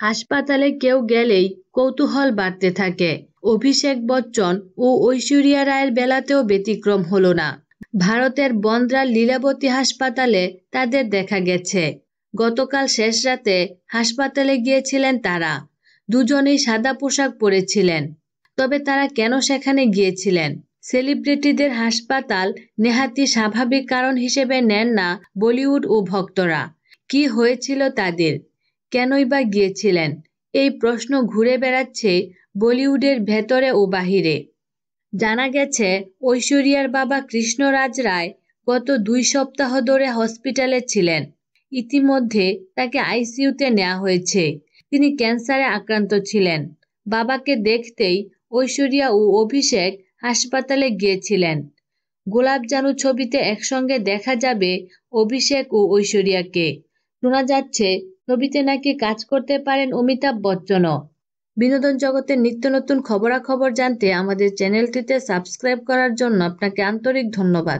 হাসপাতালে কেউ গেলেই কৌতূহল বাড়তে থাকে। অভিষেক বচ্চন ও ঐশ্বরিয়া রায়ের বেলাতেও ব্যতিক্রম হলো না। ভারতের বন্দ্রার লীলাবতী হাসপাতালে তাদের দেখা গেছে। গতকাল শেষ রাতে হাসপাতালে গিয়েছিলেন তারা। দুজনেই সাদা পোশাক পরেছিলেন। তবে তারা কেন সেখানে গিয়েছিলেন? সেলিব্রিটিদের হাসপাতাল নেহাতি স্বাভাবিক কারণ হিসেবে নেন না বলিউড ও ভক্তরা। কি হয়েছিল তাদের? কেনই বা গিয়েছিলেন? এই প্রশ্ন ঘুরে বেড়াচ্ছে বলিউডের ভেতরে ও বাহিরে। জানা গেছে ঐশ্বরিয়ার বাবা কৃষ্ণরাজ রায় গত 2 সপ্তাহ ধরে হসপিটালে ছিলেন। ইতিমধ্যে তাকে আইসিইউতে নেওয়া হয়েছে। তিনি ক্যান্সারে আক্রান্ত ছিলেন। বাবাকে দেখতেই ঐশ্বরিয়া ও অভিষেক হাসপাতালে গিয়েছিলেন। গোলাপ জানু ছবিতে একসঙ্গে দেখা যাবে অভিষেক ও ঐশ্বরিয়াকে। শোনা যাচ্ছে ছবিতে নাকি কাজ করতে পারেন অমিতাভ বচ্চনও। বিনোদন জগতের নিত্য নতুন খবরাখবর জানতে আমাদের চ্যানেলটিতে সাবস্ক্রাইব করার জন্য আপনাকে আন্তরিক ধন্যবাদ।